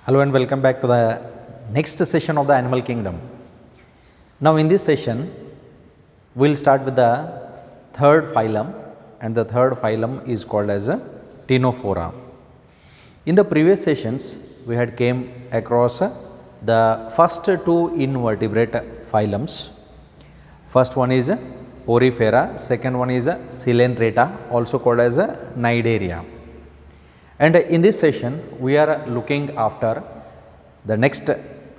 Hello and welcome back to the next session of the animal kingdom. Now in this session we will start with the third phylum, and the third phylum is called as a Ctenophora. In the previous sessions we had came across the first two invertebrate phylums. First one is Porifera, second one is Coelenterata, also called as Cnidaria. And in this session we are looking after the next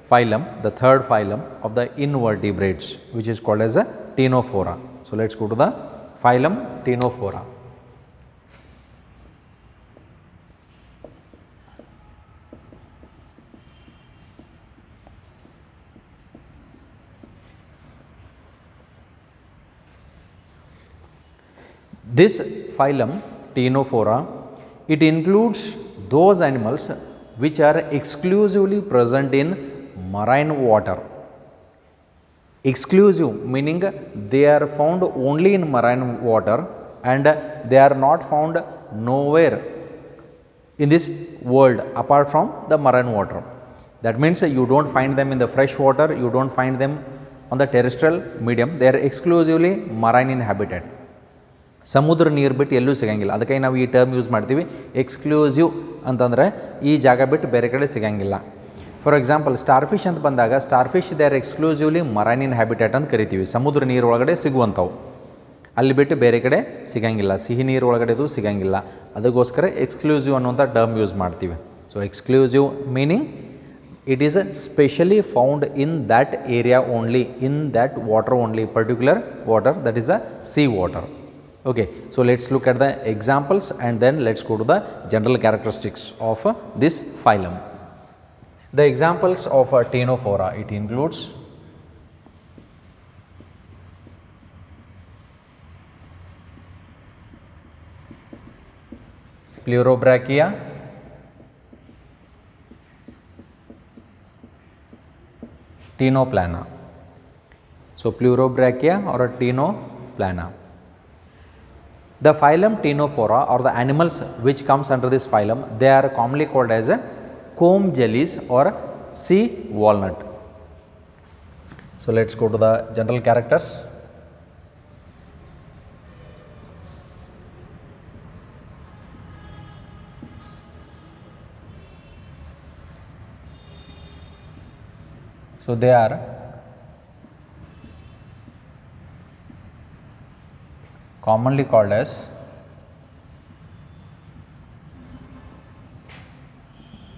phylum, the third phylum of the invertebrates, which is called as a Ctenophora. So let us go to the phylum Ctenophora. This phylum Ctenophora, it includes those animals which are exclusively present in marine water. Exclusive meaning they are found only in marine water and they are not found nowhere in this world apart from the marine water. That means you do not find them in the fresh water, you do not find them on the terrestrial medium, they are exclusively marine in habitat. ಸಮುದ್ರ ನೀರು ಬಿಟ್ಟು ಎಲ್ಲೂ ಸಿಗಂಗಿಲ್ಲ, ಅದಕ್ಕೆ ನಾವು ಈ term use ಮಾಡ್ತೀವಿ exclusive ಅಂತಂದರೆ ಈ ಜಾಗ ಬಿಟ್ಟು ಬೇರೆ ಕಡೆ ಸಿಗಂಗಿಲ್ಲ. ಫಾರ್ ಎಕ್ಸಾಂಪಲ್ ಸ್ಟಾರ್ ಫಿಶ್ ಅಂತ ಬಂದಾಗ star fish they are exclusively marine in habitat ಅಂತ ಕರಿತೀವಿ, ಸಮುದ್ರ ನೀರು ಒಳಗಡೆ ಸಿಗುವಂಥವು, ಅಲ್ಲಿ ಬಿಟ್ಟು ಬೇರೆ ಕಡೆ ಸಿಗಂಗಿಲ್ಲ, ಸಿಹಿ ನೀರು ಒಳಗಡೆದು ಸಿಗಂಗಿಲ್ಲ, ಅದಕ್ಕೋಸ್ಕರ ಎಕ್ಸ್ಕ್ಲೂಸಿವ್ ಅನ್ನುವಂಥ ಟರ್ಮ್ ಯೂಸ್ ಮಾಡ್ತೀವಿ. So exclusive meaning it is specially found in that area only, in that water only, particular water, that is a sea water. Okay, so let us look at the examples and then let us go to the general characteristics of this phylum. The examples of Ctenophora, it includes Pleurobrachia, Ctenoplana. So Pleurobrachia or a Ctenoplana. The phylum Ctenophora or the animals which comes under this phylum, they are commonly called as a comb jellies or sea walnut. So let us go to the general characters. So they are commonly called as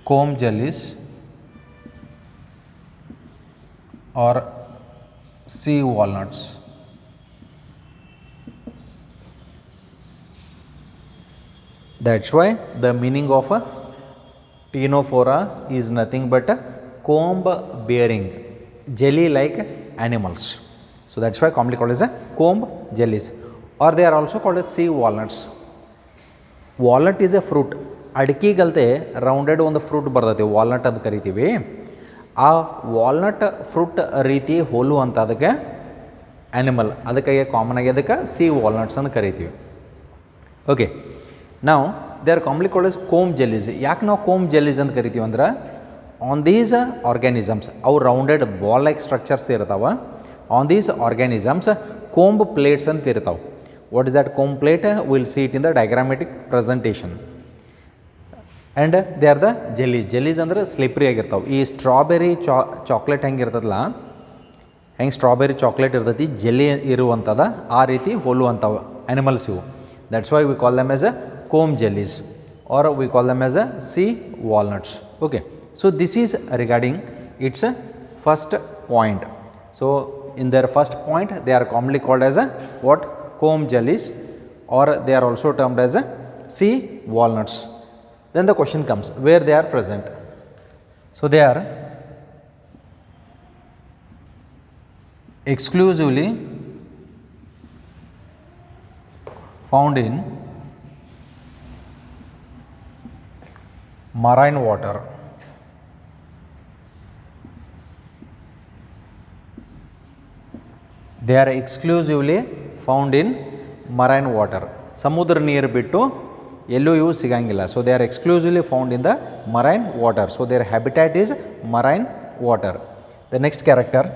comb jellies or sea walnuts. That is why the meaning of a Ctenophora is nothing but a comb bearing jelly like animals. So that is why commonly called as a comb jellies, or they are also called as sea walnuts. Walnut is a fruit. ಅಡಿಕೆಗಲ್ತೆ rounded ಒಂದು fruit ಬರ್ತೈತಿ, walnut ಅಂತ ಕರಿತೀವಿ. ಆ walnut fruit ರೀತಿ ಹೋಲುವಂಥ ಅದಕ್ಕೆ animal, ಅದಕ್ಕೆ common ಆಗಿ ಅದಕ್ಕೆ ಸಿ ವಾಲ್ನಟ್ಸ್ ಅಂತ ಕರಿತೀವಿ. ಓಕೆ, ನಾವು they are commonly called as comb jellies. ಯಾಕೆ ನಾವು ಕೋಮ್ ಜೆಲ್ಲೀಸ್ ಅಂತ ಕರಿತೀವಿ ಅಂದ್ರೆ ಆನ್ ದೀಸ್ ಆರ್ಗ್ಯಾನಿಸಮ್ಸ್, ಅವು ರೌಂಡೆಡ್ ಬಾಲ್ ಲೈಕ್ ಸ್ಟ್ರಕ್ಚರ್ಸ್ ಇರ್ತಾವೆ. On these organisms comb plates ಅಂತ ಇರ್ತಾವೆ. What is that comb plate? We will see it in the diagrammatic presentation. And they are the jellies. Jellies ಅಂದರೆ slippery ಆಗಿರ್ತಾವೆ. ಈ strawberry chocolate ಹೆಂಗೆ ಇರ್ತದಲ್ಲ, ಹೆಂಗೆ strawberry chocolate ಇರ್ತೈತಿ jelly ಇರುವಂಥದ್ದು, ಆ ರೀತಿ ಹೋಲುವಂಥವು ಆ್ಯನಿಮಲ್ಸ್ ಇವು. That's why we call them as a comb jellies or we call them as a sea walnuts. Okay, so this is regarding its first point. So in their first point they are commonly called as a what? Comb jellies, or they are also termed as a sea walnuts. Then the question comes, where they are present? So they are exclusively found in marine water. They are exclusively found in marine water. ಸಮುದ್ರ ನೀರು ಬಿಟ್ಟು ಎಲ್ಲೂ ಇವು ಸಿಗಂಗಿಲ್ಲ. So they are exclusively found in the marine water. So their habitat is marine water. The next character,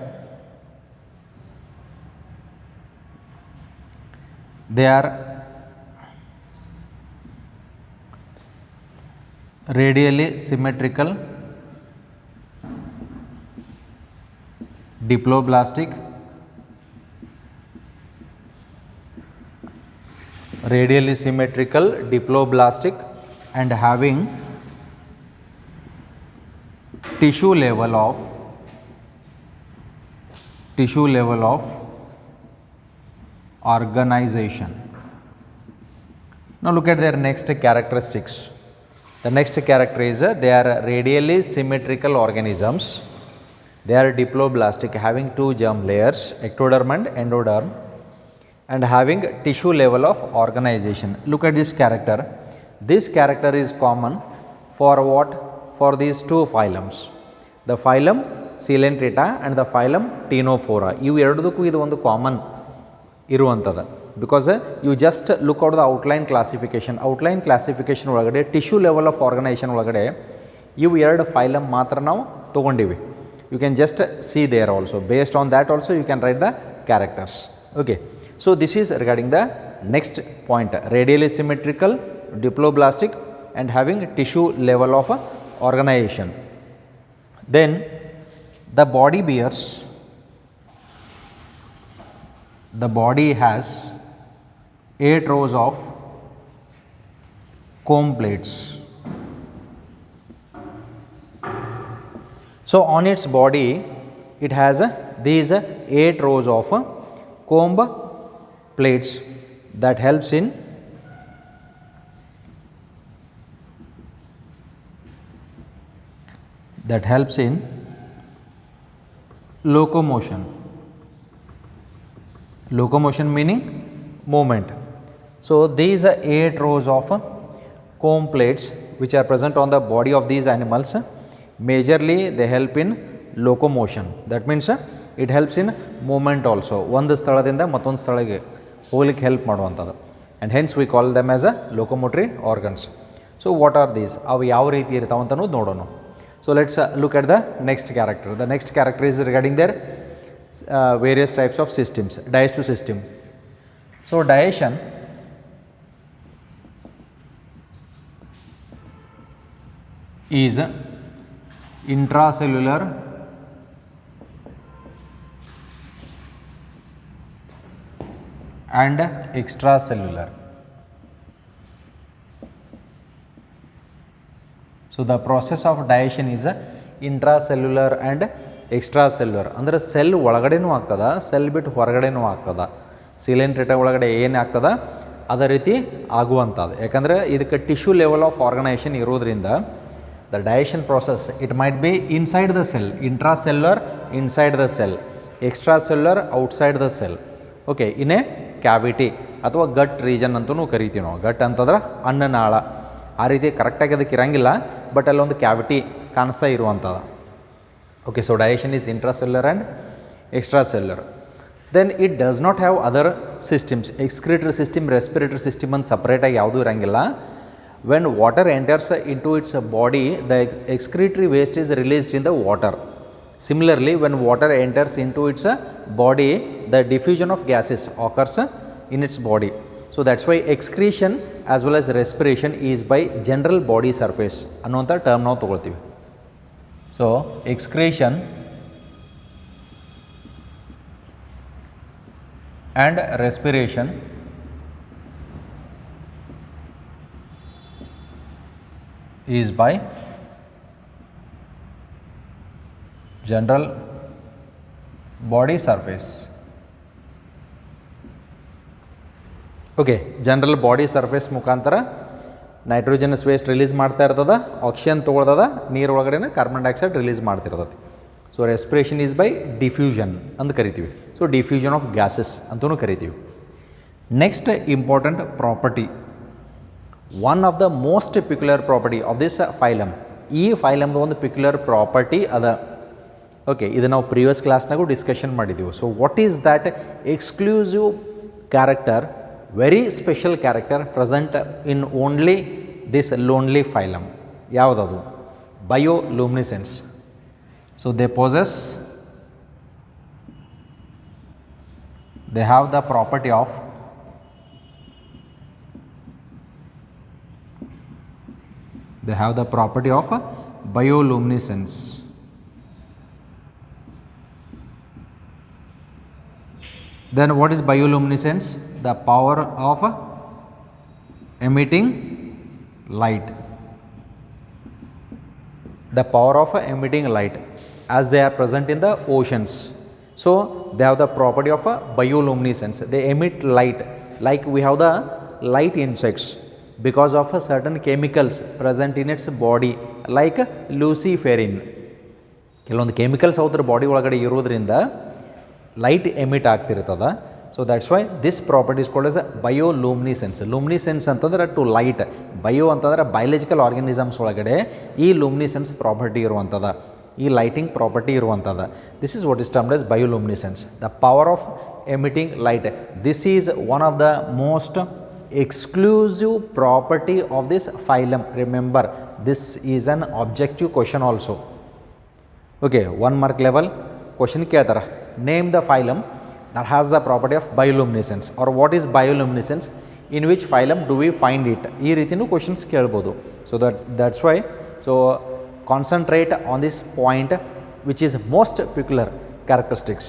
they are radially symmetrical diploblastic, radially symmetrical diploblastic and having tissue level of organization. Now look at their next characteristics. The next character is they are radially symmetrical organisms. They are diploblastic, having 2 germ layers, ectoderm and endoderm, and having tissue level of organization. Look at this character. This character is common for what? For these 2 phylums. The phylum Coelenterata and the phylum Ctenophora. ಇವು ಎರಡಕ್ಕೂ ಇದು ಒಂದು common ಇರುವಂಥದ್ದು. Because you just look out the outline classification ಒಳಗಡೆ tissue level of organisation ಒಳಗಡೆ ಇವು 2 phylum ಮಾತ್ರ ನಾವು ತೊಗೊಂಡಿವಿ. You can just see there also. Based on that also you can write the characters. Okay, so this is regarding the next point, radially symmetrical, diploblastic and having tissue level of organisation. Then the body has 8 rows of comb plates. So on its body it has these 8 rows of comb plates that helps in locomotion. Locomotion meaning movement. So these 8 rows of comb plates which are present on the body of these animals, majorly they help in locomotion. That means it helps in movement also. ಒಂದು ಸ್ಥಳದಿಂದ ಮತ್ತೊಂದು ಸ್ಥಳಕ್ಕೆ ಹೋಗಲಿಕ್ಕೆ help ಮಾಡುವಂಥದ್ದು. And hence we call them as a locomotory organs. So what are these? ಅವು ಯಾವ ರೀತಿ ಇರ್ತಾವಂತನೂ ನೋಡೋಣ. So let's look at the next character. The next character is regarding their various types of systems. Digestive system. So digestion is intracellular and extracellular. So the process of digestion is intracellular and extracellular. ಅಂದರೆ cell ಒಳಗಡೆನೂ ಆಗ್ತದ, cell ಬಿಟ್ಟು ಹೊರಗಡೆನೂ ಆಗ್ತದ. ಸಿಲೆಂಟ್ರೇಟ ಒಳಗಡೆ ಏನು ಆಗ್ತದ ಅದೇ ರೀತಿ ಆಗುವಂಥದ್ದು. ಯಾಕಂದರೆ ಇದಕ್ಕೆ ಟಿಶ್ಯೂ ಲೆವೆಲ್ ಆಫ್ ಆರ್ಗನೈಸೇಷನ್ ಇರೋದ್ರಿಂದ the digestion process it might be inside the cell, intracellular inside the cell, extracellular outside the cell. Okay, in a cavity ಅಥವಾ ಗಟ್ ರೀಜನ್ ಅಂತಲೂ ಕರಿತೀವಿ ನಾವು. ಗಟ್ ಅಂತಂದ್ರೆ ಅನ್ನನಾಳ. ಆ ರೀತಿ ಕರೆಕ್ಟಾಗಿ ಅದಕ್ಕೆ ಇರೋಂಗಿಲ್ಲ, ಬಟ್ ಅಲ್ಲೊಂದು ಕ್ಯಾವಿಟಿ ಕಾಣಿಸ್ತಾ ಇರುವಂಥದ್ದು. Okay, so digestion is intracellular and extracellular. Then it does not have other systems. Excretory system, respiratory system ಅಂತ ಸಪ್ರೇಟಾಗಿ ಯಾವುದೂ ಇರೋಂಗಿಲ್ಲ. When water enters into its body, the excretory waste is released in the water. Similarly, when water enters into its body, the diffusion of gases occurs in its body. So that's why excretion as well as respiration is by general body surface ಅನ್ನುವಂಥ term ನಾವು ತಗೊಳ್ತೀವಿ. So excretion and respiration is by general body surface. Okay, general body surface ಮುಖಾಂತರ nitrogenous waste release ಮಾಡ್ತಾ ಇರ್ತದೆ, oxygen ತೊಗೊಳ್ತದ, ನೀರು ಒಳಗಡೆ carbon dioxide release ಮಾಡ್ತಿರ್ತದೆ. So respiration is by diffusion ಅಂತ ಕರಿತೀವಿ. ಸೊ ಡಿಫ್ಯೂಷನ್ ಆಫ್ ಗ್ಯಾಸಸ್ ಅಂತಲೂ ಕರಿತೀವಿ. Next important property, one of the most peculiar property of this phylum. ಈ ಫೈಲಮ್ದು ಒಂದು ಪಿಕ್ಯುಲರ್ ಪ್ರಾಪರ್ಟಿ ಅದ. ಓಕೆ, ಇದು ನಾವು ಪ್ರೀವಿಯಸ್ ಕ್ಲಾಸ್ನಾಗೂ ಡಿಸ್ಕಷನ್ ಮಾಡಿದ್ದೀವಿ. So what is that exclusive character very special character present in only this lonely phylum. Yavadadu? Bioluminescence. So they possess, they have the property of bioluminescence. Then what is bioluminescence? The power of emitting light. The power of emitting light, as they are present in the oceans. So they have the property of bioluminescence. They emit light, like we have the light insects, because of certain chemicals present in its body, like luciferin. ಕೆಲವೊಂದು chemicals ಅವ್ರ body ಒಳಗಡೆ ಇರೋದ್ರಿಂದ light emit ಆಗ್ತಿರ್ತದ. So that's why this property is called as bioluminescence. Luminescence ಅಂತಂದ್ರೆ to light, bio ಅಂತಂದ್ರೆ biological organisms ಒಳಗಡೆ ಈ luminescence property ಇರುವಂಥದ್ದು, ಈ ಲೈಟಿಂಗ್ ಪ್ರಾಪರ್ಟಿ ಇರುವಂಥದ್ದು. This is what is termed as bioluminescence, the power of emitting light. This is one of the most exclusive property of this phylum. Remember, this is an objective question also. Okay, 1 mark level question ಕೇಳ್ತಾರೆ, name the phylum that has the property of bioluminescence, or what is bioluminescence, in which phylum do we find it. ಈ ರೀತಿನೂ questions ಕೇಳ್ಬೋದು. So that's why, so concentrate on this point which is most peculiar characteristics.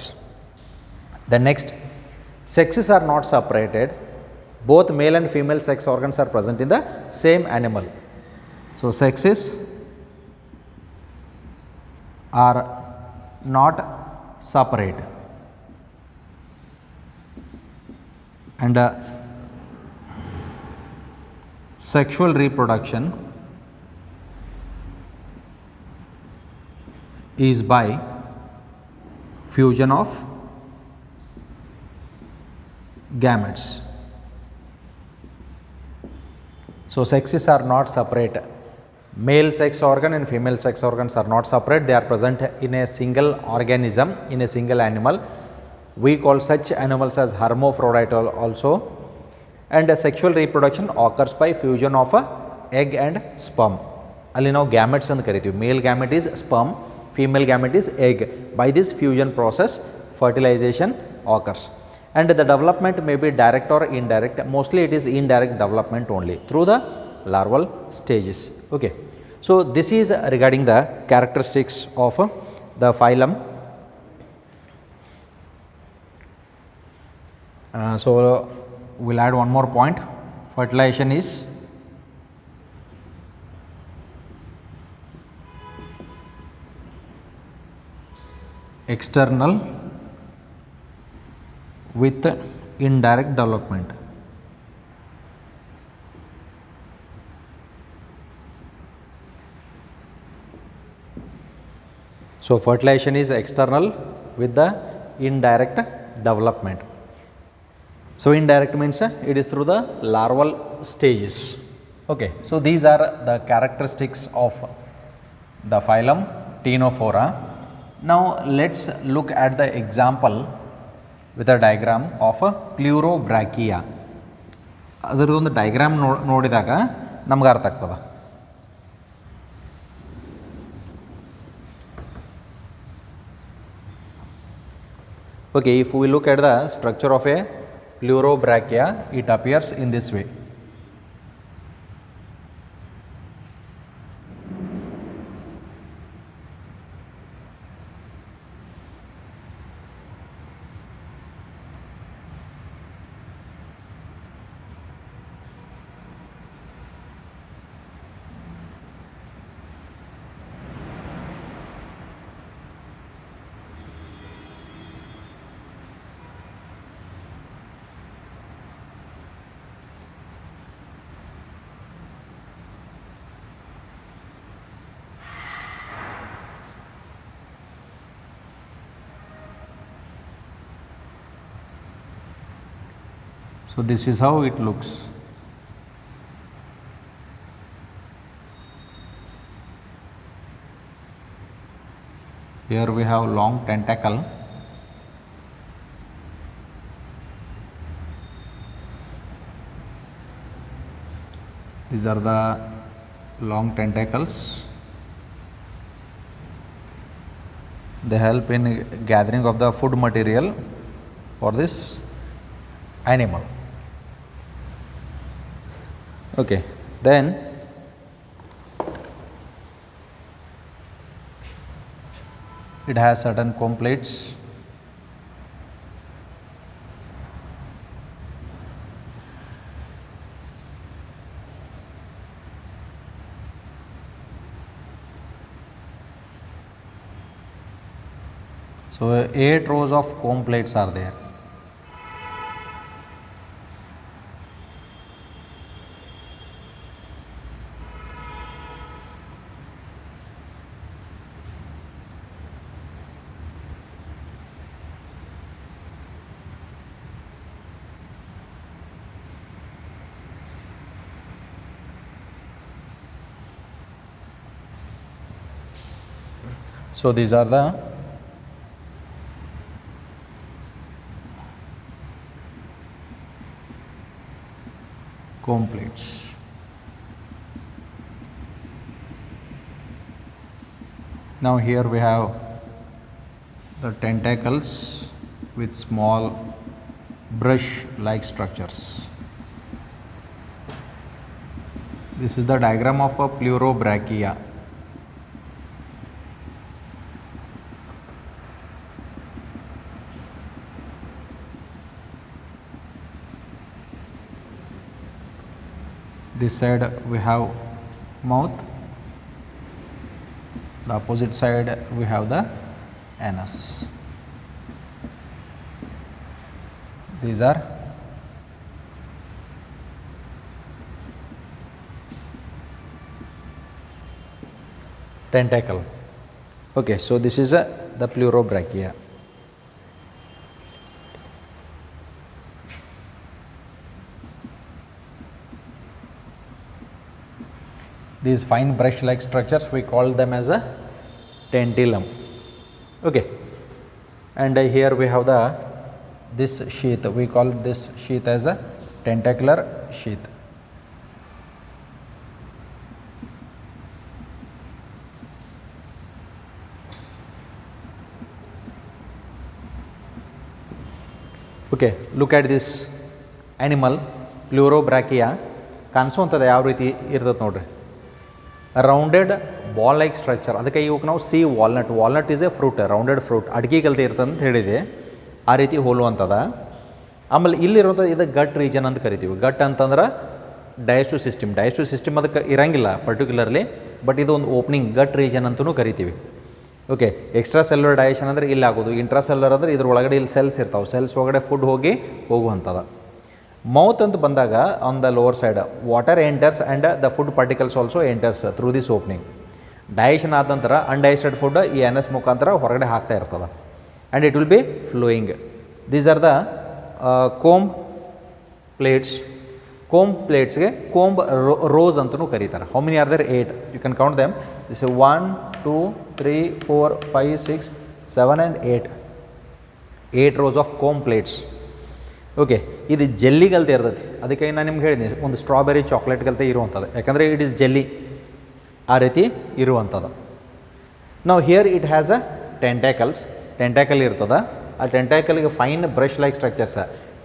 The next, sexes are not separated. Both male and female sex organs are present in the same animal. So sexes are not separate, and sexual reproduction is by fusion of gametes. So sexes are not separate. Male sex organ and female sex organs are not separate. They are present in a single organism, in a single animal. We call such animals as hermaphrodite also. And sexual reproduction occurs by fusion of egg and sperm. ಅಲ್ಲಿ ನಾವು gametes ಅಂತ ಕರಿತೀವಿ. ಮೇಲ್ gamete is sperm, female gamete is egg. By this fusion process, fertilization occurs. And the development may be direct or indirect. Mostly it is indirect development only through the larval stages. Okay. So this is regarding the characteristics of the phylum. So we'll add one more point. Fertilization is external with indirect development. So fertilization is external with the indirect development. So indirect means it is through the larval stages. Okay, so these are the characteristics of the phylum Ctenophora. Now let's look at the example with a diagram of a pleurobrachia. ಅದರದೊಂದು diagram ನೋಡಿದಾಗ ನಮ್ಗೆ ಅರ್ಥ ಆಗ್ತದೆ. Okay, if we look at the structure of a pleurobrachia, it appears in this way. So this is how it looks. Here we have long tentacle. These are the long tentacles. They help in gathering of the food material for this animal. Okay, then it has certain comb plates. So 8 rows of comb plates are there. So these are the comb plates. Now here we have the tentacles with small brush like structures. This is the diagram of a pleurobrachia. This side we have mouth, the opposite side we have the anus. These are tentacle. Okay, so this is the pleurobrachia. These fine brush like structures we call them as a tentillum. Okay, and here we have this sheath, we call this sheath as a tentacular sheath. Okay, look at this animal pleurobrachia. ಕಾಣಿಸುವಂಥದ್ದು ಯಾವ ರೀತಿ ಇರ್ತದೆ ನೋಡ್ರಿ, rounded ball like structure. ಅದಕ್ಕೆ ಇವಕ್ಕೆ ನಾವು C walnut, walnut is A fruit, rounded fruit, ಅಡಿಕೆ ಕಲ್ತಿ ಇರ್ತದೆ ಅಂತ ಹೇಳಿದೆ, ಆ ರೀತಿ ಹೋಲುವಂಥದ್ದು. ಆಮೇಲೆ ಇಲ್ಲಿರುವಂಥದ್ದು ಇದು ಗಟ್ ರೀಜನ್ ಅಂತ ಕರಿತೀವಿ. ಗಟ್ ಅಂತಂದ್ರೆ ಡೈಜೆಸ್ಟಿವ್ ಸಿಸ್ಟಮ್, ಡೈಜೆಸ್ಟಿವ್ ಸಿಸ್ಟಮ್ ಅದಕ್ಕೆ ಇರಂಗಿಲ್ಲ ಪರ್ಟಿಕ್ಯುಲರ್ಲಿ, ಬಟ್ ಇದು ಒಂದು ಓಪನಿಂಗ್ ಗಟ್ ರೀಜನ್ ಅಂತಲೂ ಕರಿತೀವಿ. ಓಕೆ, ಎಕ್ಸ್ಟ್ರಾ ಸೆಲ್ಯುಲರ್ ಡೈಜೆಷನ್ ಅಂದರೆ ಇಲ್ಲಿ ಆಗೋದು, ಇಂಟ್ರಾ ಸೆಲ್ಯುಲರ್ ಅಂದರೆ ಇದ್ರ ಒಳಗಡೆ ಇಲ್ಲಿ ಸೆಲ್ಸ್ ಇರ್ತಾವೆ, ಸೆಲ್ಸ್ ಒಳಗಡೆ ಫುಡ್ ಹೋಗುವಂಥದ್ದು. ಮೌತ್ ಅಂತ ಬಂದಾಗ on the lower side water enters and the food particles also enters through this opening. Digestion ಆದ ನಂತರ ಅನ್ಡೈಜೆಸ್ಟೆಡ್ ಫುಡ್ ಈ ಎನಸ್ ಮುಖಾಂತರ ಹೊರಗಡೆ ಹಾಕ್ತಾ ಇರ್ತದೆ and it will be flowing. These are the comb plates. Comb ಪ್ಲೇಟ್ಸ್ಗೆ ಕೋಂಬ್ ರೋಸ್ ಅಂತಲೂ ಕರೀತಾರೆ. How many are there? 8. You can count them. This 1 2 3 4 5 6 7 and 8. 8 rows of comb plates. Okay, ಇದು ಜೆಲ್ಲಿಗಲ್ತೆ ಇರ್ತೈತಿ. ಅದಕ್ಕೆ ನಾನು ನಿಮ್ಗೆ ಹೇಳಿದ್ದೀನಿ ಒಂದು ಸ್ಟ್ರಾಬೆರಿ ಚಾಕ್ಲೇಟ್ಗಲ್ತೆ ಇರುವಂಥದ್ದು, ಯಾಕಂದರೆ ಇಟ್ ಈಸ್ ಜೆಲ್ಲಿ, ಆ ರೀತಿ ಇರುವಂಥದ್ದು. ನಾವು here it has a tentacles, tentacle ಇರ್ತದೆ. ಆ ಟೆಂಟ್ಯಾಕಲ್ಗೆ fine brush like structures,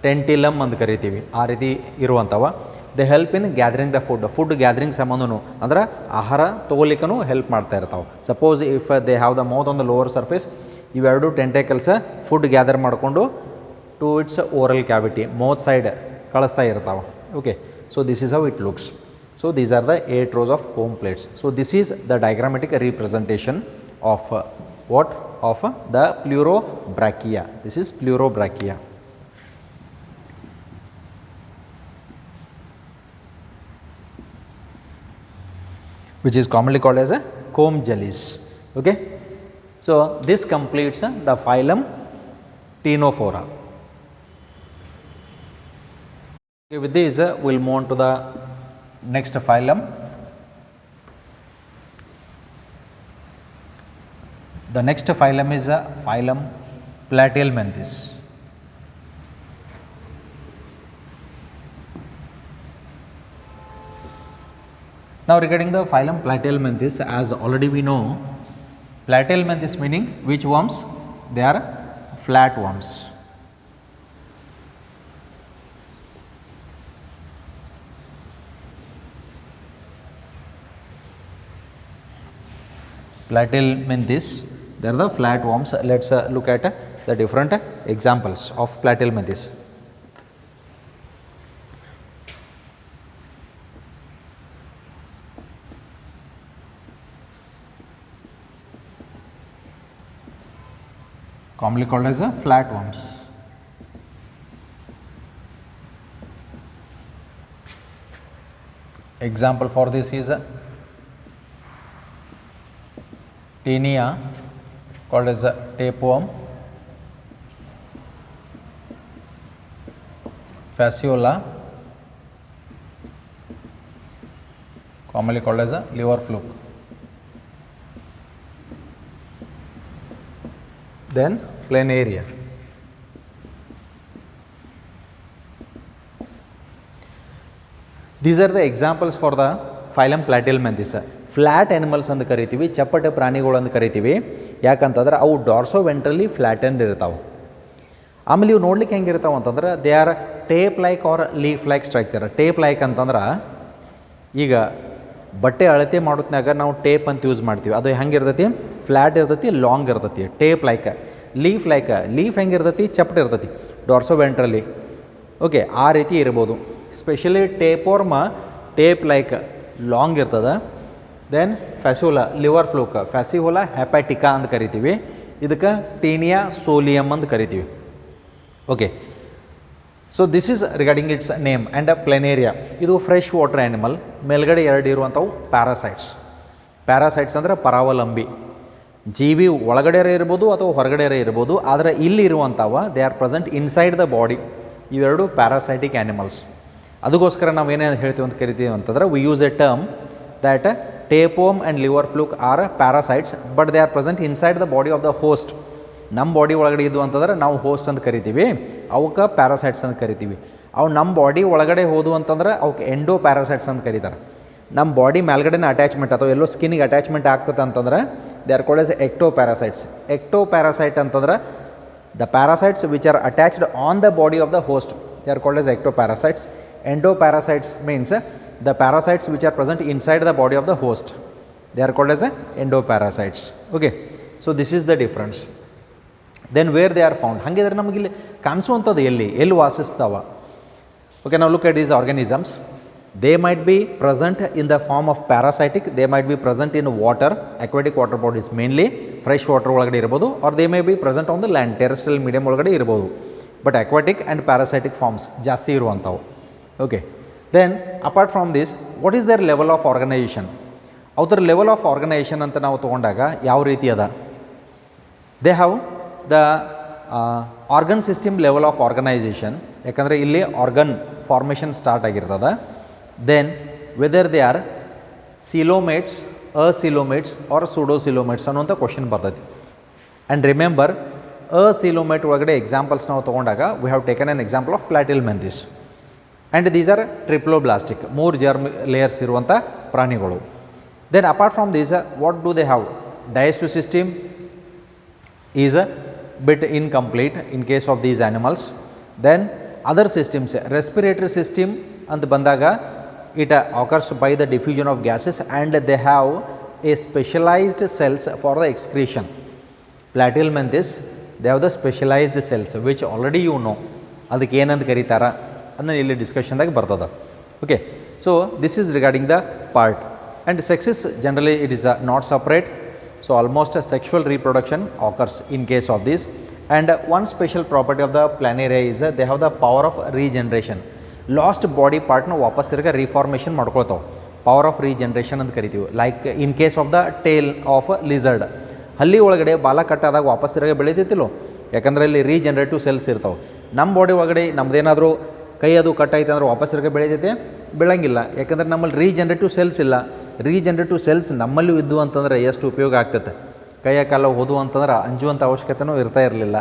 tentillum ಅಂತ ಕರಿತೀವಿ, ಆ ರೀತಿ ಇರುವಂಥವ. They help in gathering the food gathering ಸಂಬಂಧನೂ ಅಂದ್ರೆ ಆಹಾರ ತೊಗೊಲಿಕ್ಕೂ ಹೆಲ್ಪ್ ಮಾಡ್ತಾ ಇರ್ತಾವೆ. Suppose if they have the mouth on the lower surface, ಇವೆರಡು ಟೆಂಟ್ಯಾಕಲ್ಸ್ ಫುಡ್ ಗ್ಯಾದರ್ ಮಾಡಿಕೊಂಡು to its oral cavity, mouth side ಕಳಿಸ್ತಾ ಇರ್ತಾವೆ. Okay, so this is how it looks. So these are the 8 rows of comb plates. So this is the diagrammatic representation of what? Of the pleurobrachia. This is pleurobrachia. which is commonly called as a comb jellies. Okay, so this completes the phylum Ctenophora. Okay, with this we'll move on to the next phylum. The next phylum is phylum Platyhelminthes. Now regarding the phylum Platyhelminthes, as already we know, Platyhelminthes meaning which worms? They are flat worms. Platyhelminthes, they are the flat worms. Let's look at the different examples of Platyhelminthes. Commonly called as a flat worms. Example for this is Taenia, called as a tapeworm, Fasciola, commonly called as a liver fluke. Then Planaria. These are the examples for the phylum Platyhelminthes. Flat animals ಅಂತ ಕರಿತೀವಿ, ಚಪ್ಪಟೆ ಪ್ರಾಣಿಗಳು ಅಂತ ಕರಿತೀವಿ. ಯಾಕಂತಂದ್ರೆ ಅವು ಡಾರ್ಸೋ ವೆಂಟ್ರಲಿ ಫ್ಲ್ಯಾಟೆಂಡ್ ಇರ್ತಾವೆ. ಆಮೇಲೆ ಇವು ನೋಡ್ಲಿಕ್ಕೆ ಹೆಂಗಿರ್ತಾವೆ ಅಂತಂದ್ರೆ they are tape like or leaf like structure. Tape like ಅಂತಂದ್ರೆ ಈಗ ಬಟ್ಟೆ ಅಳತೆ ಮಾಡೋತ್ನಾಗ ನಾವು ಟೇಪ್ ಅಂತ ಯೂಸ್ ಮಾಡ್ತೀವಿ. ಅದು ಹೆಂಗಿರ್ತೈತಿ? ಫ್ಲ್ಯಾಟ್ ಇರ್ತೈತಿ, ಲಾಂಗ್ ಇರ್ತೈತಿ. Tape like. ಲೀಫ್ ಹೆಂಗಿರ್ತೈತಿ? ಚಪ್ಪಟೆ ಇರ್ತೈತಿ, ಡಾರ್ಸೋ ವೆಂಟ್ರಲಿ. ಓಕೆ, ಆ ರೀತಿ ಇರ್ಬೋದು. Specially tapeworm tape like long ಇರ್ತದೆ. Then fasciola liver fluke, fasciola hepatica ಅಂತ ಕರಿತೀವಿ. ಇದಕ್ಕೆ ಟೀನಿಯಾ ಸೋಲಿಯಮ್ ಅಂತ ಕರಿತೀವಿ. Okay, so this is regarding its name. And planaria ಇದು ಫ್ರೆಶ್ ವಾಟರ್ ಆ್ಯನಿಮಲ್. ಮೇಲ್ಗಡೆ ಎರಡು ಇರುವಂಥವು ಪ್ಯಾರಾಸೈಟ್ಸ್. ಪ್ಯಾರಾಸೈಟ್ಸ್ ಅಂದರೆ ಪರಾವಲಂಬಿ ಜೀವಿ. ಒಳಗಡೆ ಇರ್ಬೋದು ಅಥವಾ ಹೊರಗಡೆ ಇರ್ಬೋದು, ಆದರೆ ಇಲ್ಲಿ ಇರುವಂಥವ they are present inside the body. ಇವೆರಡು ಪ್ಯಾರಾಸೈಟಿಕ್ ಆ್ಯನಿಮಲ್ಸ್. ಅದಕ್ಕೋಸ್ಕರ ನಾವು ಏನೇನು ಹೇಳ್ತೀವಿ ಅಂತ ಕರಿತೀವಿ ಅಂತಂದ್ರೆ we use a term that tapeworm and liver fluke are parasites, but they are present inside the body of the host. ನಮ್ಮ ಬಾಡಿ ಒಳಗಡೆ ಇದ್ದು ಅಂತಂದ್ರೆ ನಾವು ಹೋಸ್ಟ್ ಅಂತ ಕರಿತೀವಿ, ಅವಕ್ಕೆ ಪ್ಯಾರಾಸೈಟ್ಸ್ ಅಂತ ಕರಿತೀವಿ. ಅವು ನಮ್ಮ ಬಾಡಿ ಒಳಗಡೆ ಹೋದು ಅಂತಂದ್ರೆ ಅವಕ್ಕೆ ಎಂಡೋ ಪ್ಯಾರಾಸೈಟ್ಸ್ ಅಂತ ಕರೀತಾರೆ. ನಮ್ಮ ಬಾಡಿ ಮೇಲ್ಗಡೆನೇ ಅಟ್ಯಾಚ್ಮೆಂಟ್ ಅಥವಾ ಎಲ್ಲೋ ಸ್ಕಿನ್ನಿಗೆ ಅಟ್ಯಾಚ್ಮೆಂಟ್ ಆಗ್ತದೆ ಅಂತಂದ್ರೆ they are called as ectoparasites. Ectoparasite ಅಂತಂದ್ರೆ the parasites which are attached on the body of the host, they are called as ectoparasites. Endoparasites means the parasites which are present inside the body of the host, they are called as endoparasites. Okay, so this is the difference. Then where they are found, hangidare ನಮಗೆ ಇಲ್ಲಿ ಕಾಣಿಸುವಂಥದ್ದು ಎಲ್ಲಿ ವಾಸಿಸ್ತಾವ. Okay, now look at these organisms. They might be present in the form of parasitic, they might be present in water, aquatic water bodies mainly, fresh water ಒಳಗಡೆ ಇರ್ಬೋದು, or they may be present on the land, terrestrial medium ಒಳಗಡೆ ಇರ್ಬೋದು. But aquatic and parasitic forms ಜಾಸ್ತಿ ಇರುವಂಥವು. Okay, then apart from this what is their level of organisation? ಅವ್ರ level of organisation ಅಂತ ನಾವು ತೊಗೊಂಡಾಗ ಯಾವ ರೀತಿ ಅದ? They have the organ system level of organisation. ಯಾಕಂದರೆ ಇಲ್ಲಿ ಆರ್ಗನ್ ಫಾರ್ಮೇಷನ್ ಸ್ಟಾರ್ಟ್ ಆಗಿರ್ತದೆ. Then whether they are coelomates, acoelomates or pseudocoelomates ಅನ್ನುವಂಥ ಕ್ವಶನ್ ಬರ್ತೈತಿ. ಆ್ಯಂಡ್ ರಿಮೆಂಬರ್, acoelomate ಒಳಗಡೆ ಎಕ್ಸಾಂಪಲ್ಸ್ ನಾವು ತೊಗೊಂಡಾಗ we have taken an example of Platyhelminthes. And these are triploblastic, 3 germ layers ಇರುವಂಥ ಪ್ರಾಣಿಗಳು. Then apart from these what do they have? Digestive system is a bit incomplete in case of these animals. Then other systems, respiratory system ಅಂತ ಬಂದಾಗ it occurs by the diffusion of gases and they have a specialized cells for the excretion. Platyhelminthes, they have the specialized cells which already you know. ಅದಕ್ಕೆ ಏನಂತ ಕರೀತಾರ ಅದನ್ನ ಇಲ್ಲಿ ಡಿಸ್ಕಷನ್ದಾಗ ಬರ್ತದೆ. Okay, so this is regarding the part. And sexes generally it is not separate. So almost sexual reproduction occurs in case of this. And one special property of the planaria is they have the power of regeneration. Lost body ಪಾರ್ಟ್ನ ವಾಪಸ್ ತಿರ್ಗ reformation ಮಾಡ್ಕೊಳ್ತಾವೆ. Power of regeneration ಅಂತ ಕರಿತೀವಿ. Like in case of the tail of lizard, ಹಲ್ಲಿ ಒಳಗಡೆ ಬಾಲ ಕಟ್ಟಾದಾಗ ವಾಪಸ್ ತಿರ್ಗ ಬೆಳೀತೈತಿಲ್ಲೋ, ಯಾಕಂದರೆ ಇಲ್ಲಿ ರೀಜನ್ರೇಟಿವ್ ಸೆಲ್ಸ್ ಇರ್ತಾವೆ. ನಮ್ಮ ಬಾಡಿ ಒಳಗಡೆ ನಮ್ದೇನಾದರೂ ಕೈ ಅದು ಕಟ್ಟಾಯ್ತು ಅಂದ್ರೆ ವಾಪಸ್ ತಿರ್ಗ ಬೆಳೀತೈತೆ? ಬೆಳಂಗಿಲ್ಲ, ಯಾಕಂದ್ರೆ ನಮ್ಮಲ್ಲಿ ರೀಜನ್ರೇಟಿವ್ ಸೆಲ್ಸ್ ಇಲ್ಲ. ರೀಜನ್ರೇಟಿವ್ ಸೆಲ್ಸ್ ನಮ್ಮಲ್ಲೂ ಇದ್ದು ಅಂತಂದ್ರೆ ಎಷ್ಟು ಉಪಯೋಗ ಆಗ್ತೈತೆ. ಕೈಯ ಕಾಲ ಹೋದು ಅಂತಂದ್ರೆ ಅಂಜುವಂಥ ಅವಶ್ಯಕತೆನೂ ಇರ್ತಾ ಇರಲಿಲ್ಲ.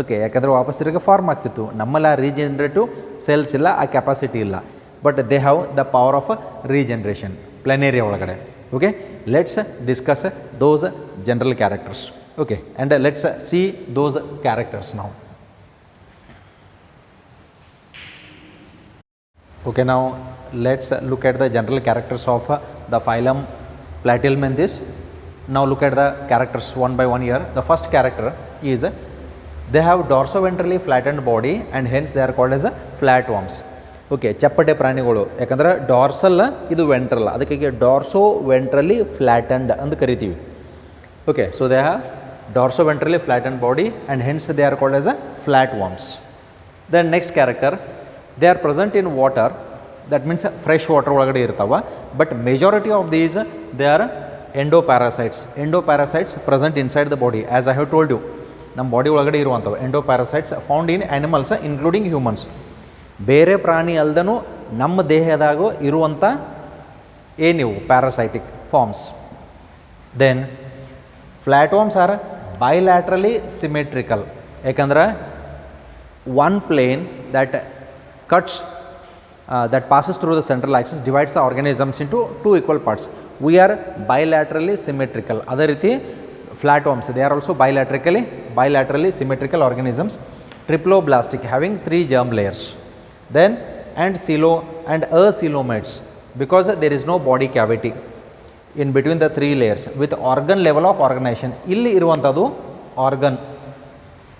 ಓಕೆ, ಯಾಕಂದರೆ ವಾಪಸ್ ತಿರ್ಗ ಫಾರ್ಮ್ ಆಗ್ತಿತ್ತು. ನಮ್ಮಲ್ಲಿ ಆ ರೀಜನ್ರೇಟಿವ್ ಸೆಲ್ಸ್ ಇಲ್ಲ, ಆ ಕೆಪಾಸಿಟಿ ಇಲ್ಲ. But they have the power of regeneration. Planaria ಒಳಗಡೆ. Okay, let's discuss those general characters. Okay, and let's see those characters ನಾವು. Okay, now let's look at the general characters of the phylum Platyhelminthes. Now look at the characters one by one here. The first character is they have dorsoventrally flattened body and hence they are called as flatworms. Okay, ಚಪ್ಪಟೆ ಪ್ರಾಣಿಗಳು, ಯಾಕಂದ್ರೆ dorsal ಇದು ventral, ಅದಕ್ಕೆ ಡಾರ್ಸೋ ವೆಂಟ್ರಲಿ ಫ್ಲ್ಯಾಟೆಂಡ್ ಅಂತ ಕರಿತೀವಿ. Okay, so they have dorsoventrally flattened body and hence they are called as flatworms. Then next character, they are present in water, that means fresh water ಒಳಗಡೆ ಇರ್ತಾವ, but majority of these they are endoparasites present inside the body. As I have told you, ನಮ್ಮ body ಒಳಗಡೆ ಇರುವಂಥವು endoparasites found in animals including humans. ಬೇರೆ ಪ್ರಾಣಿ ಅಲ್ದನೂ ನಮ್ಮ ದೇಹದಾಗೂ ಇರುವಂಥ ಏನಿವು parasitic forms. Then flatworms are bilaterally symmetrical, ಯಾಕಂದ್ರೆ one plane that cuts that passes through the central axis divides the organisms into two equal parts. We are bilaterally symmetrical. Other riti flatworms, they are also bilaterally symmetrical organisms. Triploblastic, having 3 germ layers. Then and acoelomates, because there is no body cavity in between the 3 layers with organ level of organization. Illi iruvanthadu organ,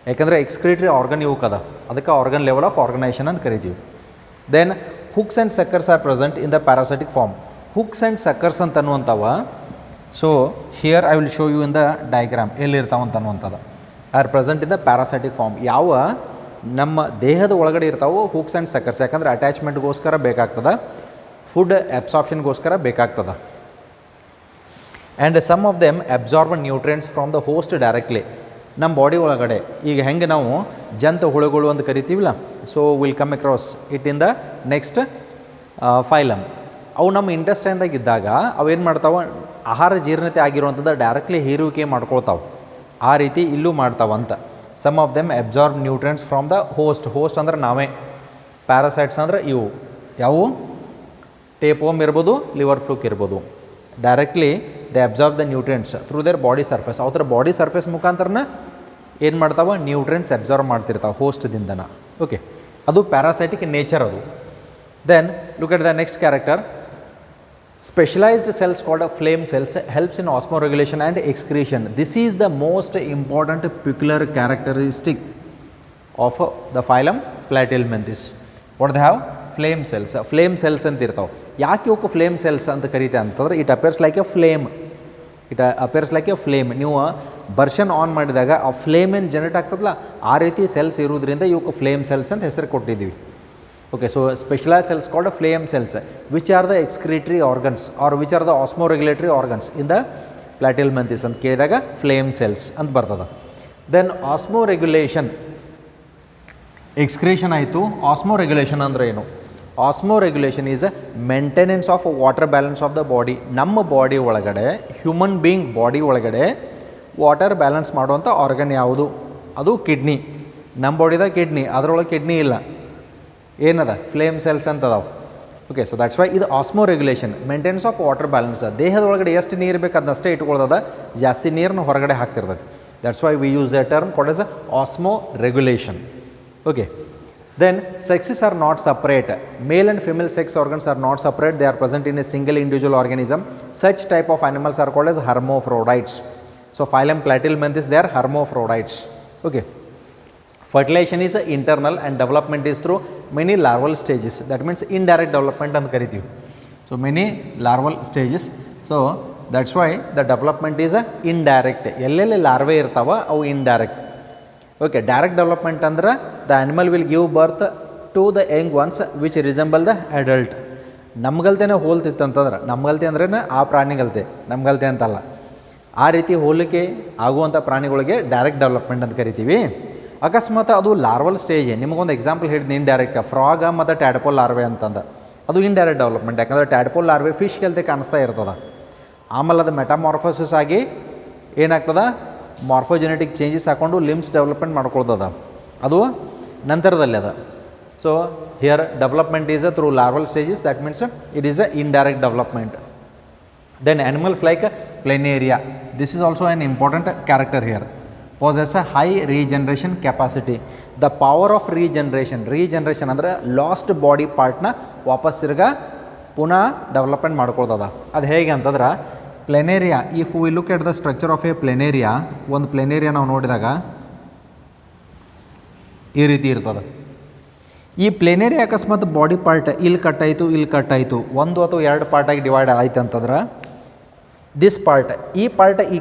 ಯಾಕಂದರೆ excretory organ ಇವು ಕದ, ಅದಕ್ಕೆ organ level of organisation ಅಂತ ಕರಿತೀವಿ. Then hooks and suckers are present in the parasitic form. Hooks and suckers ಅಂತ ಅನ್ನುವಂಥವ, so here I will show you in the diagram ಎಲ್ಲಿರ್ತಾವಂತ ಅನ್ನುವಂಥದ್ದು, are present in the parasitic form. ಯಾವ ನಮ್ಮ ದೇಹದ ಒಳಗಡೆ ಇರ್ತಾವೋ ಹುಕ್ಸ್ ಆ್ಯಂಡ್ ಸಕ್ಕರ್ಸ್, ಯಾಕಂದರೆ ಅಟ್ಯಾಚ್ಮೆಂಟ್ಗೋಸ್ಕರ ಬೇಕಾಗ್ತದೆ, ಫುಡ್ ಅಬ್ಸಾರ್ಪ್ಷನ್ಗೋಸ್ಕರ ಬೇಕಾಗ್ತದೆ. And some of them absorb nutrients from the host directly. ನಮ್ಮ ಬಾಡಿ ಒಳಗಡೆ ಈಗ ಹೆಂಗೆ ನಾವು ಜಂತು ಹುಳುಗಳು ಅಂತ ಕರಿತೀವಿಲ್ಲ, so will come across it in the next phylum. ಅವು ನಮ್ಮ ಇಂಟೆಸ್ಟೈನ್ದಾಗ ಇದ್ದಾಗ ಅವೇನು ಮಾಡ್ತಾವೆ, ಆಹಾರ ಜೀರ್ಣತೆ ಆಗಿರುವಂಥದ್ದು ಡೈರೆಕ್ಟ್ಲಿ ಹೀರುವಿಕೆ ಮಾಡ್ಕೊಳ್ತಾವೆ, ಆ ರೀತಿ ಇಲ್ಲೂ ಮಾಡ್ತಾವಂತ. Some of them absorb nutrients from the host ಅಂದ್ರೆ ನಾವೇ. ಪ್ಯಾರಾಸೈಟ್ಸ್ ಅಂದ್ರೆ ಇವು ಯಾವುವು, ಟೇಪ್ವರ್ಮ್ ಇರ್ಬೋದು, ಲಿವರ್ ಫ್ಲೂಕ್ ಇರ್ಬೋದು. Directly they absorb the nutrients through their body surface. ಅವ್ರ ಬಾಡಿ ಸರ್ಫೇಸ್ ಮುಖಾಂತರನ ಏನು ಮಾಡ್ತಾವೆ, ನ್ಯೂಟ್ರಿಯೆಂಟ್ಸ್ ಅಬ್ಸಾರ್ಬ್ ಮಾಡ್ತಿರ್ತಾವೆ ಹೋಸ್ಟ್ದಿಂದನ. ಓಕೆ, ಅದು ಪ್ಯಾರಾಸೈಟಿಕ್ ನೇಚರ್ ಅದು. Then look at the next character. Specialised cells called flame cells helps in osmoregulation and excretion. This is the most important ಪ್ಯುಕ್ಯುಲರ್ characteristic of the phylum Platyhelminthes. What they have? Flame cells ಅಂತ ಇರ್ತಾವೆ. ಯಾಕೆ ಇವಕ್ಕೆ flame cells ಅಂತ ಕರೀತೆ ಅಂತಂದ್ರೆ, it appears like a flame. ನೀವು ಬರ್ಷನ್ on ಮಾಡಿದಾಗ ಆ ಫ್ಲೇಮ್ ಏನು ಜನರೇಟ್ ಆಗ್ತದಲ್ಲ, ಆ ರೀತಿ ಸೆಲ್ಸ್ ಇರೋದ್ರಿಂದ ಇವಕ್ಕೆ ಫ್ಲೇಮ್ ಸೆಲ್ಸ್ ಅಂತ ಹೆಸರು ಕೊಟ್ಟಿದ್ದೀವಿ. Okay, so specialise cells called flame cells which are the excretory organs or which are the osmoregulatory organs in the Platyhelminthes ಅಂತ ಕೇಳಿದಾಗ ಫ್ಲೇಮ್ ಸೆಲ್ಸ್ ಅಂತ ಬರ್ತದೆ. ದೆನ್ ಆಸ್ಮೋರೆಗ್ಯುಲೇಷನ್, ಎಕ್ಸ್ಕ್ರೀಷನ್ ಆಯಿತು. ಆಸ್ಮೋರೆಗ್ಯುಲೇಷನ್ ಅಂದರೆ ಏನು? Osmoregulation is a maintenance of water balance of the body. ನಮ್ಮ body ಒಳಗಡೆ, human being body ಒಳಗಡೆ ವಾಟರ್ ಬ್ಯಾಲೆನ್ಸ್ ಮಾಡುವಂಥ ಆರ್ಗನ್ ಯಾವುದು? ಅದು ಕಿಡ್ನಿ. ನಮ್ಮ ಬಾಡಿದಾಗ ಕಿಡ್ನಿ, ಅದರೊಳಗೆ ಕಿಡ್ನಿ ಇಲ್ಲ, ಏನದ ಫ್ಲೇಮ್ ಸೆಲ್ಸ್ ಅಂತ ಅದಾವೆ. ಓಕೆ, ಸೊ ದ್ಯಾಟ್ಸ್ ವೈ ಇದು ಆಸ್ಮೋರೆಗ್ಯುಲೇಷನ್, ಮೇಂಟೆನೆನ್ಸ್ ಆಫ್ ವಾಟರ್ ಬ್ಯಾಲೆನ್ಸ್. ದೇಹದ ಒಳಗಡೆ ಎಷ್ಟು ನೀರು ಬೇಕು ಅದನ್ನಷ್ಟೇ ಇಟ್ಕೊಳ್ಳೋದ, ಜಾಸ್ತಿ ನೀರನ್ನ ಹೊರಗಡೆ ಹಾಕ್ತಿರ್ತದೆ. That's why we use a term called as osmoregulation. Okay, then sexes are not separate. Male and female sex organs are not separate, they are present in a single individual organism. Such type of animals are called as hermaphrodites. So phylum Platyhelminthes, they are hermaphrodites. Okay, fertilization is internal and development is through many larval stages. That means indirect development ಅಂತ ಕರಿತೀವಿ. So many larval stages, so that's why the development is indirect. ಎಲ್ಲೆಲ್ಲಿ larvae ಇರ್ತಾವ ಅವು indirect. Okay, direct development ಅಂದ್ರೆ the animal will give birth to the young ones which resemble the adult. ನಮ್ಗಲ್ತೇನೆ ಹೋಲ್ತಿತ್ತಂತಂದ್ರೆ, ನಮ್ಗಲ್ತೆ ಅಂದ್ರೆ ಆ ಪ್ರಾಣಿಗಲ್ತೆ, ನಮ್ಗಲ್ತೆ ಅಂತಲ್ಲ, ಆ ರೀತಿ ಹೋಲಿಕೆ ಆಗುವಂಥ ಪ್ರಾಣಿಗಳಿಗೆ ಡೈರೆಕ್ಟ್ ಡೆವಲಪ್ಮೆಂಟ್ ಅಂತ ಕರಿತೀವಿ. ಅಕಸ್ಮಾತ್ ಅದು ಲಾರ್ವಲ್ ಸ್ಟೇಜ್, ನಿಮಗೊಂದು ಎಕ್ಸಾಂಪಲ್ ಹೇಳಿದ್ನಿ ಇಂಡೈರೆಕ್ಟ್, ಫ್ರಾಗ ಮತ್ತು ಟ್ಯಾಡ್ಪೋಲ್ ಲಾರ್ವೆ ಅಂತಂದು, ಅದು ಇಂಡೈರೆಕ್ಟ್ ಡೆವಲಪ್ಮೆಂಟ್. ಯಾಕಂದರೆ ಟ್ಯಾಡ್ಪೋಲ್ ಲಾರ್ವೆ ಫಿಶ್ ಕೆಲ್ತೆ ಕಾಣಿಸ್ತಾ ಇರ್ತದೆ, ಆಮೇಲೆ ಅದು ಮೆಟಾಮಾರ್ಫೋಸಿಸ್ ಆಗಿ ಏನಾಗ್ತದೆ, ಮಾರ್ಫೋಜೆನೆಟಿಕ್ ಚೇಂಜಸ್ ಹಾಕ್ಕೊಂಡು ಲಿಮ್ಸ್ ಡೆವಲಪ್ಮೆಂಟ್ ಮಾಡ್ಕೊಳ್ತದ, ಅದು ನಂತರದಲ್ಲಿ ಅದ. So here development is through larval stages, that means it is a indirect development. Then animals like planaria, this is also an important character here, possess a high regeneration capacity. The power of regeneration ಅಂದರೆ lost body ಪಾರ್ಟ್ನ ವಾಪಸ್ ತಿರ್ಗಾ ಪುನಃ development ಮಾಡ್ಕೊಳ್ತದ. ಅದು ಹೇಗೆ ಅಂತಂದ್ರೆ planaria, if we look at the structure of a planaria, ಒಂದು ಪ್ಲೆನೇರಿಯಾ ನಾವು ನೋಡಿದಾಗ ಈ ರೀತಿ ಇರ್ತದೆ. ಈ ಪ್ಲೆನೇರಿಯಾ ಅಕಸ್ಮಾತ್ ಬಾಡಿ ಪಾರ್ಟ್ ಇಲ್ಲಿ ಕಟ್ಟಾಯಿತು ಒಂದು ಅಥವಾ ಎರಡು ಪಾರ್ಟಾಗಿ ಡಿವೈಡ್ ಆಯ್ತು ಅಂತಂದ್ರೆ ದಿಸ್ ಪಾರ್ಟ್, ಈ ಪಾರ್ಟ್ ಈ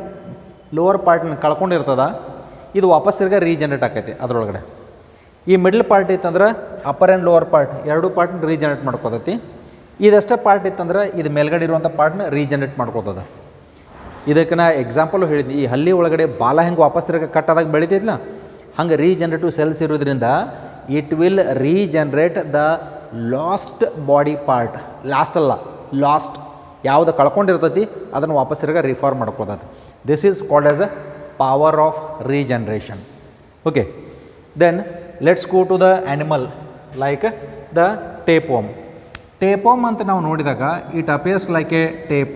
ಲೋವರ್ ಪಾರ್ಟ್ನ ಕಳ್ಕೊಂಡಿರ್ತದ, ಇದು ವಾಪಸ್ ತಿರ್ಗಾ ರೀಜನ್ರೇಟ್ ಆಕೈತಿ ಅದರೊಳಗಡೆ. ಈ ಮಿಡ್ಲ್ ಪಾರ್ಟ್ ಇತ್ತಂದ್ರೆ ಅಪ್ಪರ್ ಆ್ಯಂಡ್ ಲೋವರ್ ಪಾರ್ಟ್ ಎರಡು ಪಾರ್ಟ್ನ ರೀಜನ್ರೇಟ್ ಮಾಡ್ಕೋತೈತಿ. ಇದಷ್ಟೇ ಪಾರ್ಟ್ ಇತ್ತಂದ್ರೆ ಇದು ಮೇಲ್ಗಡೆ ಇರುವಂಥ ಪಾರ್ಟ್ನ ರೀಜನ್ರೇಟ್ ಮಾಡ್ಕೋತದ. ಇದಕ್ಕೆ ನಾ ಎಕ್ಸಾಂಪಲು ಹೇಳಿದ್ನಿ, ಈ ಹಲ್ಲಿ ಒಳಗಡೆ ಬಾಲ ಹೆಂಗೆ ವಾಪಸ್ ತಿರ್ಗ ಕಟ್ಟಾದಾಗ ಬೆಳಿತೈತಿಲ್ಲ, ಹಂಗೆ ರೀಜನ್ರೇಟಿವ್ ಸೆಲ್ಸ್ ಇರೋದ್ರಿಂದ it will regenerate the lost body part. Lost ಯಾವುದು ಕಳ್ಕೊಂಡಿರ್ತೈತಿ ಅದನ್ನು ವಾಪಸ್ ತಿರ್ಗ ರಿಫಾರ್ಮ್ ಮಾಡ್ಕೋತದೆ. This is called as a power of regeneration. Okay, then let's go to the animal like the tapeworm. Tapeworm ಅಂತ ನಾವು ನೋಡಿದಾಗ it appears like a tape.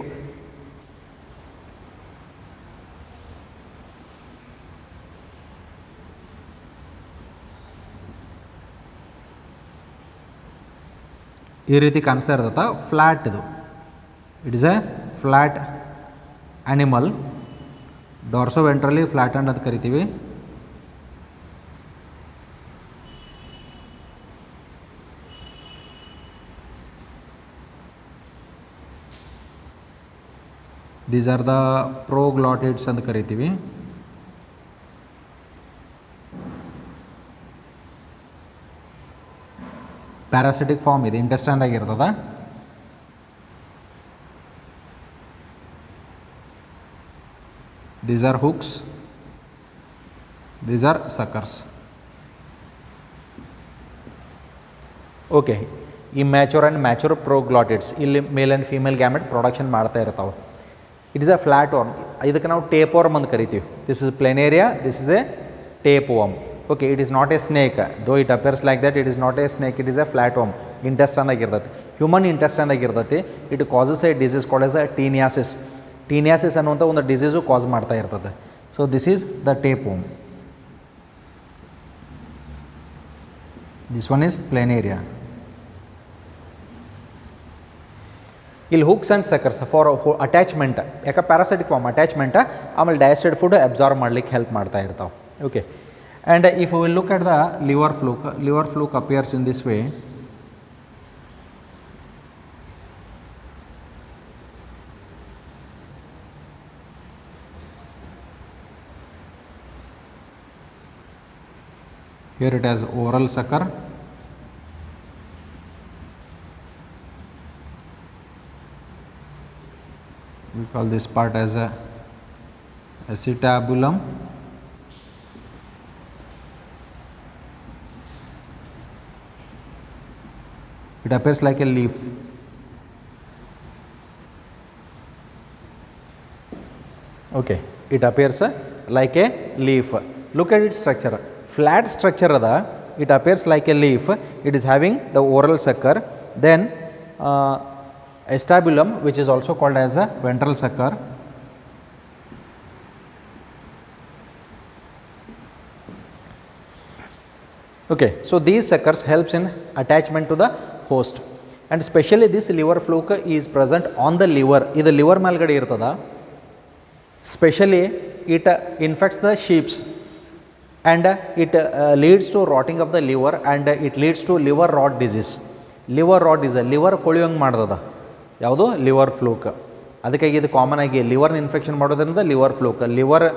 ಈ ರೀತಿ ಕಾಣಿಸ್ತಾ ಇರ್ತದೆ, ಫ್ಲ್ಯಾಟ್ ಇದು. It is a flat animal, dorsoventrally flattened ಅಂತ ಕರಿತೀವಿ. ದೀಸ್ ಆರ್ ದ ಪ್ರೋಗ್ಲಾಟಿಡ್ಸ್ ಅಂತ ಕರಿತೀವಿ. ಪ್ಯಾರಾಸಿಟಿಕ್ ಫಾರ್ಮ್ ಇದೆ, ಇಂಟೆಸ್ಟೈನ್ದಾಗ ಇರ್ತದೆ. These are hooks, these are suckers. Okay, ಈ ಮ್ಯಾಚೂರ್ ಪ್ರೋಗ್ಲಾಟಿಡ್ಸ್ ಇಲ್ಲಿ male and female gamete production ಮಾಡ್ತಾ ಇರ್ತಾವೆ. It is a flat worm, ಇದಕ್ಕೆ ನಾವು ಟೇಪ್ ವರ್ಮ್ ಅಂತ ಕರಿತೀವಿ. This is planaria, this is a tape worm. Okay, it is not a snake, though it appears like that, it is not a snake, it is a flat worm. ಇಂಟೆಸ್ಟೈನ್ದಾಗ ಇರ್ತೈತಿ, human ಇಂಟೆಸ್ಟೈನ್ದಾಗ ಇರ್ತೈತಿ. It causes a disease called as a taeniasis ಅನ್ನುವಂಥ ಒಂದು disease cause ಮಾಡ್ತಾ ಇರ್ತದೆ. So this is the tape worm. This one is planaria. ಇಲ್ಲಿ hooks and suckers for attachment, ಯಾಕೆ ಪ್ಯಾರಾಸೈಟಿಕ್ ಫಾರ್ಮ್ ಅಟ್ಯಾಚ್ಮೆಂಟ್, ಆಮೇಲೆ ಡೈಜೆಸ್ಟೆಡ್ ಫುಡ್ ಅಬ್ಸಾರ್ವ್ ಮಾಡ್ಲಿಕ್ಕೆ help ಮಾಡ್ತಾ ಇರ್ತಾವೆ. Okay, and if will look at the liver fluke appears in this way. Here it has oral sucker. We call this part as a acetabulum. It appears like a leaf. Okay, it appears like a leaf. Look at its structure. Flat structure ada, it appears like a leaf. It is having the oral sucker, then acetabulum, which is also called as a ventral sucker. Okay, so these suckers helps in attachment to the host, and especially this liver fluke is present on the liver. Idu liver ಮೇಲ್ಗಡೆ ಇರ್ತದ. Specially it infects the sheeps and it leads to rotting of the liver and it leads to liver rot disease. Liver rot disease, liver ಕೊಳೆಯೋಂಗೆ ಮಾಡ್ತದ ಯಾವುದು, liver fluke. ಅದಕ್ಕಾಗಿ ಇದು common ಆಗಿ ಲಿವರ್ನ infection ಮಾಡೋದ್ರಿಂದ ಲಿವರ್ ಫ್ಲೂಕ್, ಲಿವರ್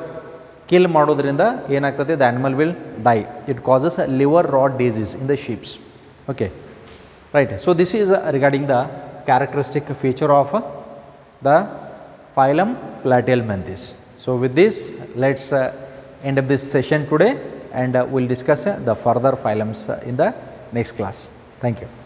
ಕಿಲ್ ಮಾಡೋದ್ರಿಂದ ಏನಾಗ್ತದೆ, the animal will die. It causes liver rot disease in the sheeps. Okay, right. So this is regarding the characteristic feature of the phylum Platyhelminthes. So with this, let's end up this session today, and we'll discuss the further phylums in the next class. Thank you.